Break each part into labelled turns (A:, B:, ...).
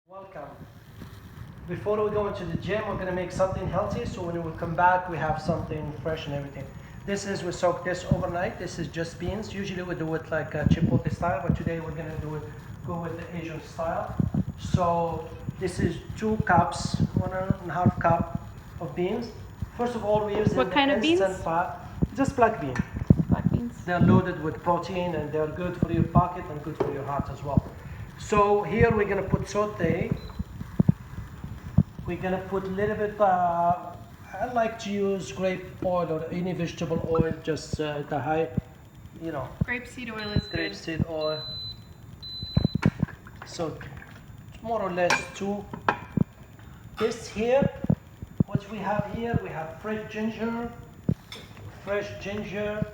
A: Welcome. Before we go into the gym, we're going to make something healthy, so when we come back we have something fresh and everything. We soak this overnight. This is just beans. Usually we do it like a chipotle style, but today we're going to go with the Asian style. So this is 2 cups, 1.5 cup of beans. First of all, we use
B: What kind of beans?
A: pot, just black bean.
B: Black beans.
A: They're loaded with protein and they're good for your pocket and good for your heart as well. So here we're going to put saute. We're going to put a little bit, I like to use grape oil or any vegetable oil, just the high,
B: Grapeseed oil is good.
A: grapeseed oil. So more or less 2. This here, what we have here, we have fresh ginger,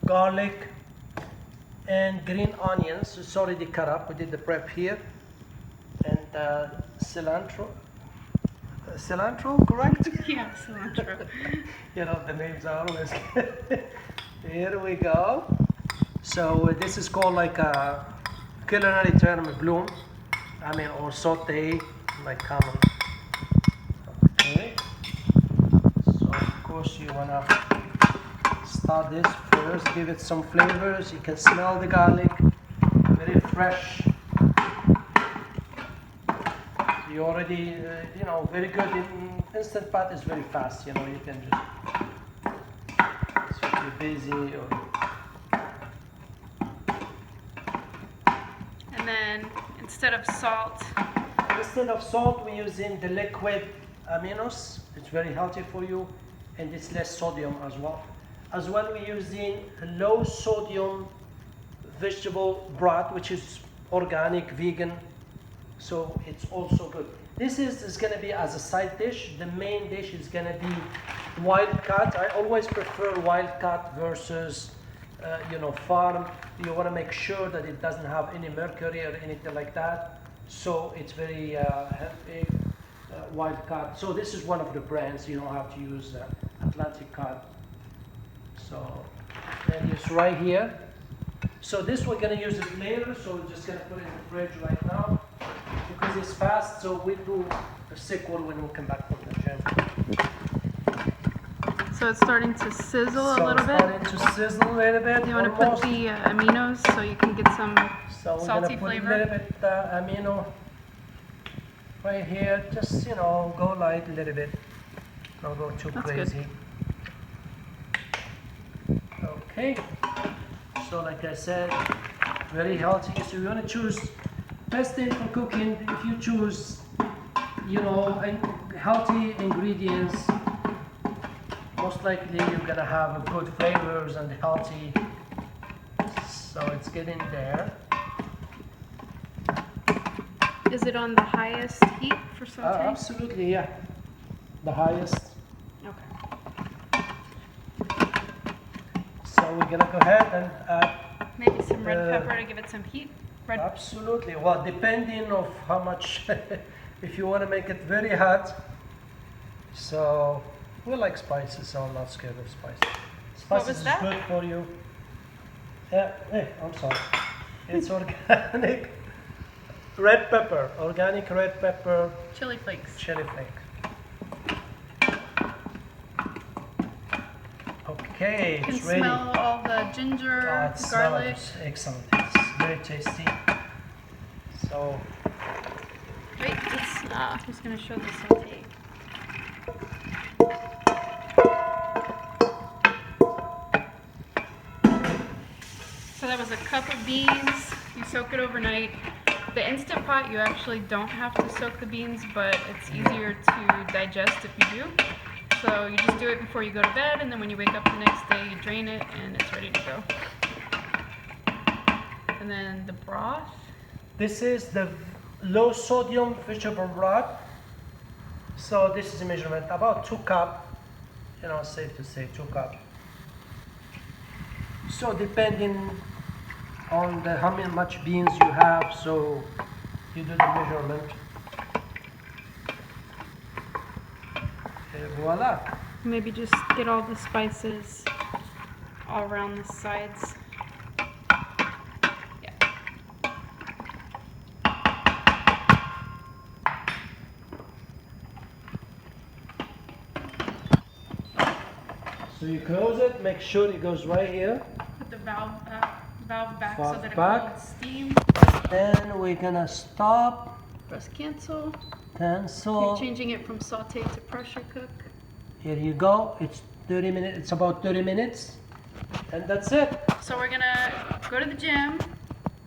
A: garlic, and green onions. It's already cut up. We did the prep here. And cilantro, correct?
B: Yeah, cilantro.
A: The names are always Here we go. So this is called like a culinary term, bloom. Or saute, like common. Okay. So of course you wanna start this first, give it some flavors. You can smell the garlic, very fresh. You already, very good. Instant pot is very fast. You can just, if you're busy or.
B: And then instead of salt,
A: we're using the liquid aminos. It's very healthy for you, and it's less sodium as well. As well, we're using low sodium vegetable broth, which is organic, vegan. So it's also good. This is going to be as a side dish. The main dish is going to be wild caught. I always prefer wild caught versus, farm. You want to make sure that it doesn't have any mercury or anything like that. So it's very healthy, wild caught. So this is one of the brands. You don't have to use Atlantic cod. So then it's right here. So this we're going to use it later. So we're just going to put it in the fridge right now. Because it's fast, so we do a sequel when we come back from the gym.
B: so it's starting to sizzle a little bit.
A: Starting to sizzle a little bit.
B: You want to put the aminos so you can get some salty
A: put
B: flavor.
A: a little bit amino right here. Just go light a little bit. Don't go too
B: That's
A: crazy. Good. Okay. So like I said, very healthy. So you want to choose. Best thing for cooking, if you choose, healthy ingredients, most likely you're gonna have good flavors and healthy. So it's getting there.
B: Is it on the highest heat for saute?
A: Absolutely, yeah. The highest.
B: Okay.
A: So we're gonna go ahead and add.
B: Maybe some red pepper to give it some heat.
A: Absolutely. Well, depending of how much, if you want to make it very hot. So we like spices, so I'm not scared of spices. Spices is good for you. Yeah. Hey, I'm sorry. It's organic red pepper. Organic red pepper.
B: Chili flakes.
A: Chili flake. Okay,
B: You can
A: it's ready.
B: smell all the ginger,
A: It
B: garlic.
A: smells excellent. It's very tasty. So
B: Wait, I'm just going to show the saute. So that was a cup of beans. You soak it overnight. The Instant Pot, you actually don't have to soak the beans, but it's easier to digest if you do. So you just do it before you go to bed, and then when you wake up the next day, you drain it, and it's ready to go. And then the broth.
A: this is the low sodium vegetable broth. So this is a measurement about 2 cup. Safe to say 2 cup. So depending on how much beans you have, so you do the measurement. Et voila.
B: Maybe just get all the spices all around the sides.
A: So you close it, make sure it goes right here.
B: Put the valve back so
A: Valve
B: that it
A: back.
B: holds steam.
A: Then we're gonna stop,
B: Press cancel.
A: cancel.
B: You're changing it from saute to pressure cook.
A: Here you go. It's 30 minutes. It's about 30 minutes, and that's it.
B: So we're gonna go to the gym.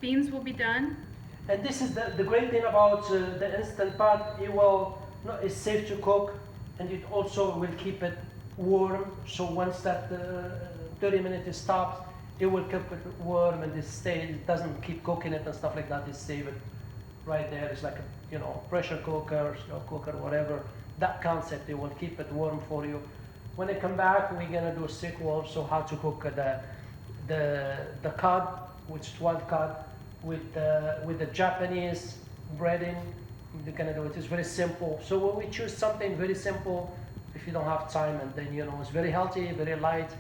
B: Beans will be done.
A: And this is the great thing about the Instant Pot. It will, no, it's safe to cook, and it also will keep it warm. So once that 30 minutes stops, it will keep it warm and it doesn't keep cooking it and stuff like that. It save it right there. It's like a, pressure cooker, slow cooker, whatever. That concept, it will keep it warm for you. When I come back, we're gonna do a sequel. So how to cook the cod, which is wild cod, with the Japanese breading. We're gonna do it. It's very simple. So when we choose something very simple, if you don't have time, and then it's very healthy, very light.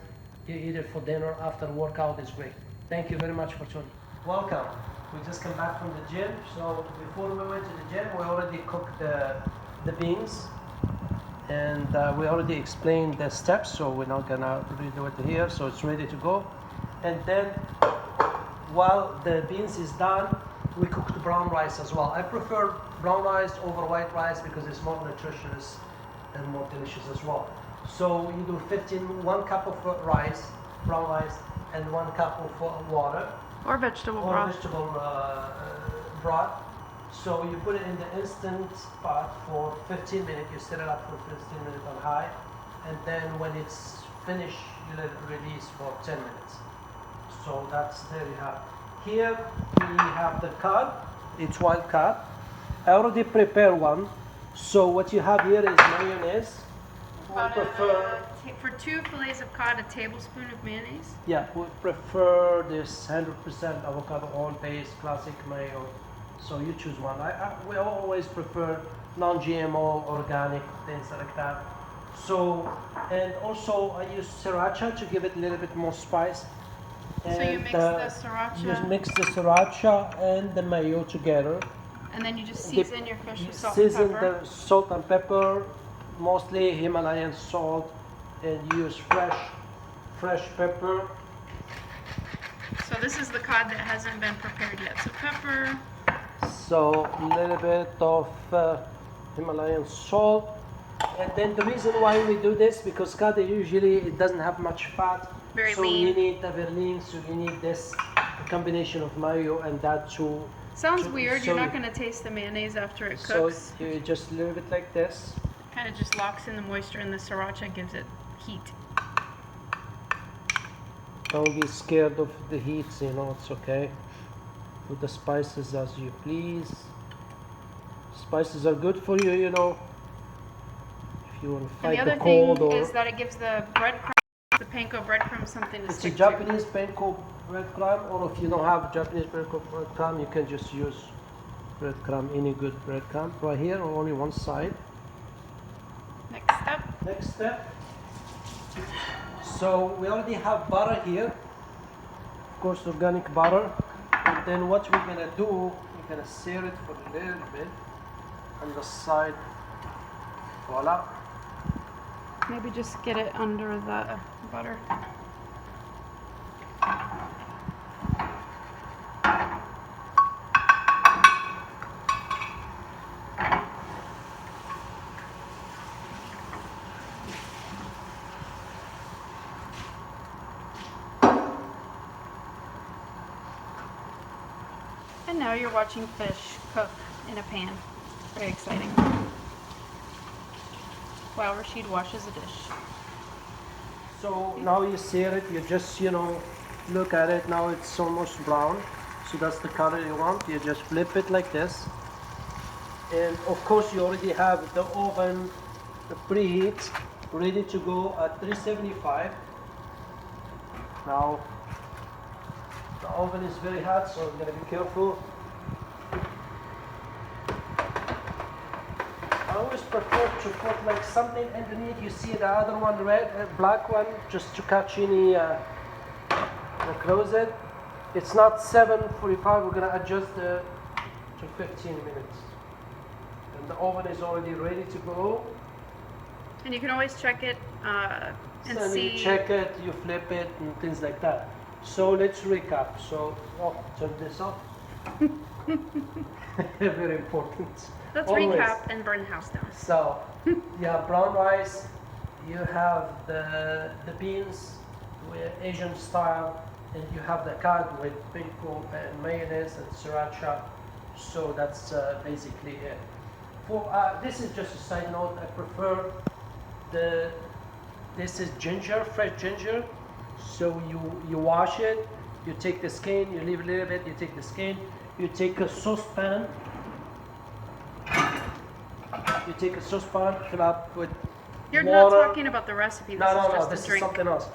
A: You eat it for dinner after workout. Is great. Thank you very much for tuning. Welcome. We just come back from the gym. So before we went to the gym, we already cooked the beans, and we already explained the steps. So we're not gonna redo it here. So it's ready to go. And then while the beans is done, we cooked brown rice as well. I prefer brown rice over white rice because it's more nutritious and more delicious as well. So you do 1 cup of rice, brown rice, and 1 cup of water.
B: Or vegetable
A: Or
B: broth.
A: vegetable broth. So you put it in the Instant Pot for 15 minutes. You set it up for 15 minutes on high. And then when it's finished, you let it release for 10 minutes. So there you have. Here we have the cod. It's wild cod. I already prepared one. So what you have here is mayonnaise. I prefer.
B: For 2 fillets of cod, a tablespoon of mayonnaise.
A: Yeah, we prefer this 100% avocado oil based classic mayo. So you choose one. We always prefer non-GMO, organic, things like that. So, and also I use sriracha to give it a little bit more spice.
B: So you mix the sriracha.
A: You mix the sriracha and the mayo together.
B: And then you just season your fish with salt
A: Season
B: and pepper.
A: the salt and pepper, mostly Himalayan salt, and use fresh pepper.
B: So this is the cod that hasn't been prepared yet. So pepper.
A: So a little bit of Himalayan salt. And then the reason why we do this, because cod usually it doesn't have much fat.
B: Very
A: so
B: lean.
A: You need very lean, so you need this combination of mayo and that too.
B: Sounds weird. You're not going to taste the mayonnaise after it cooks.
A: So you just a little bit like this.
B: Kind of just locks in the moisture, and the sriracha gives it heat.
A: Don't be scared of the heat, it's okay. Put the spices as you please. Spices are good for you, if you want to fight
B: And the
A: the
B: other
A: cold.
B: thing
A: Or
B: is that it gives the breadcrumbs, the panko breadcrumbs, something to
A: it's a
B: stick to.
A: Japanese panko breadcrumb, or if you don't have Japanese panko breadcrumb, you can just use breadcrumb, any good breadcrumb. Right here, on only one side. Next step. So we already have butter here, of course organic butter. And then what we're gonna do, we're gonna sear it for a little bit on the side. Voila.
B: Maybe just get it under the butter. And now you're watching fish cook in a pan. Very exciting. While Rachid washes a dish.
A: So now you sear it, you just, look at it, now it's almost brown. So that's the color you want. You just flip it like this. And of course you already have the oven preheat, ready to go at 375. Now the oven is very hot, so I'm gonna be careful. I always prefer to put like something underneath. You see the other one, black one, just to catch any. Close it. It's not 7:45. We're gonna adjust to 15 minutes, and the oven is already ready to go.
B: And you can always check it And
A: and
B: see.
A: you check it, you flip it, and things like that. So let's recap. So, turn this off. Very important.
B: Let's
A: Always.
B: recap and burn the house down.
A: So, yeah, brown rice. You have the beans with Asian style, and you have the cod with pickle and mayonnaise and sriracha. So that's basically it. For this is just a side note. I prefer this is ginger, fresh ginger. So you wash it, you take the skin, you leave a little bit, you take the skin, you take a saucepan, fill up with
B: You're
A: water.
B: not talking about the recipe. This is just
A: This
B: a
A: is
B: drink.
A: something else.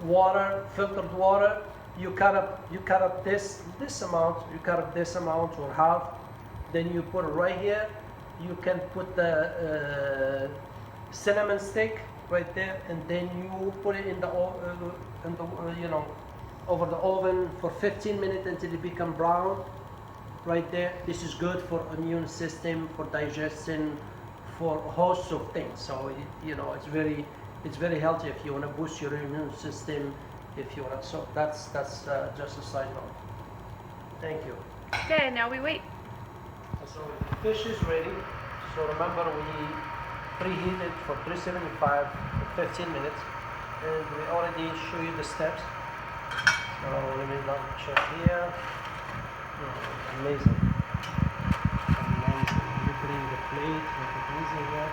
A: Water, filtered water. You cut up this amount. You cut up this amount or half. Then you put it right here. You can put the cinnamon stick right there, and then you put it in the over the oven for 15 minutes until it become brown. Right there. This is good for immune system, for digestion, for a host of things. So it's very healthy if you want to boost your immune system. If you want to, so that's just a side note. Thank you.
B: Okay, now we wait.
A: So the fish is ready. So remember we preheated for 375 for 15 minutes, and we already show you the steps. So let me double check here. Amazing. You bring the plate, make it easy here.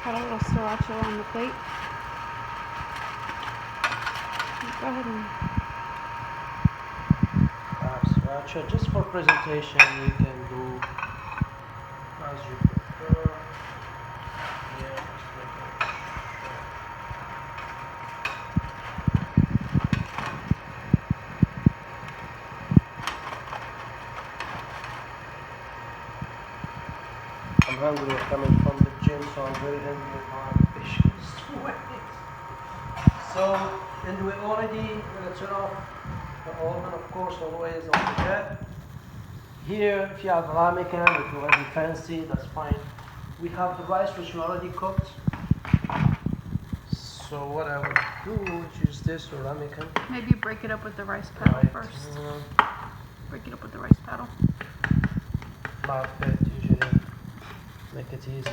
B: Got a little sriracha on the plate. Go ahead and
A: Sriracha, just for presentation, you can do as you prefer. Yeah, just make it short. I'm hungry coming from the gym, so I'm very hungry. My fish is wet. So, and we already turn off the oven, of course, always on the jet. Here, if you have ramekin, if you already fancy, that's fine. We have the rice which we already cooked. So what I would do is use this or ramekin.
B: maybe break it up with the rice paddle
A: Right.
B: first. Break it up with the rice paddle.
A: Flat bit usually. Make it easy.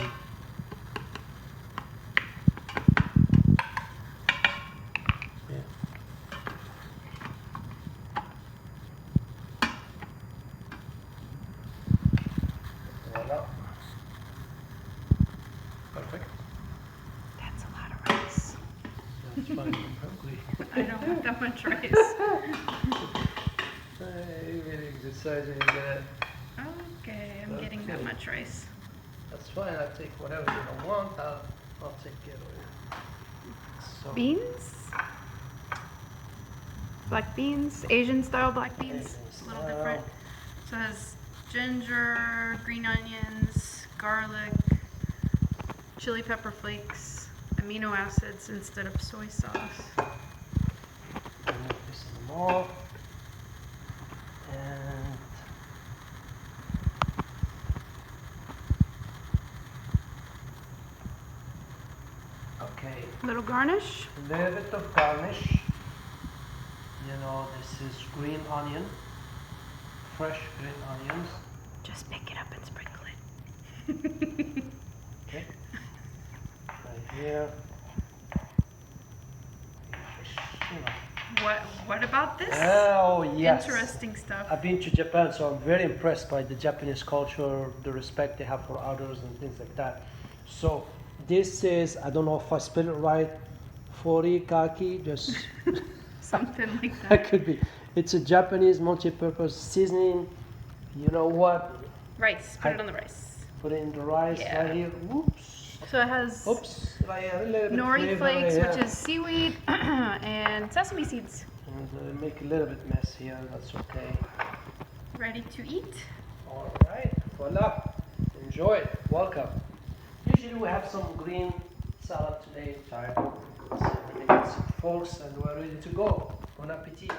A: Yeah. Voila. Perfect.
B: That's a lot of rice.
A: That's fine. I'm hungry.
B: I don't want that much rice.
A: Really exercising there.
B: Okay, I'm getting that
A: Okay.
B: much rice.
A: That's fine. I'll take whatever you don't want. I'll take care of it. So,
B: Beans? Black beans, Asian style black beans.
A: Asian
B: It's a little
A: style.
B: different. So it has ginger, green onions, garlic, chili pepper flakes, amino acids instead of soy sauce.
A: remove this more. And okay.
B: Little garnish.
A: A little bit of garnish. This is green onion, fresh green onions.
B: Just pick it up and sprinkle it.
A: Okay, right here.
B: What about this?
A: Oh yes.
B: Interesting stuff.
A: I've been to Japan, so I'm very impressed by the Japanese culture, the respect they have for others, and things like that. So this is, I don't know if I spell it right, forikaki, just.
B: Something like
A: That
B: that.
A: could be. It's a Japanese multi-purpose seasoning. You know what?
B: Rice. Put it on the rice.
A: Put it in the rice
B: Yeah.
A: right here. Whoops.
B: So it has
A: Oops. Right here. A little bit of
B: nori
A: flavor
B: flakes,
A: right
B: which
A: here.
B: is seaweed, and sesame seeds.
A: And make a little bit mess here. That's okay.
B: Ready to eat?
A: All right. Voila. Enjoy. Welcome. Usually we have some green salad today. Sorry. So we get some forks and we're ready to go. Bon appetit.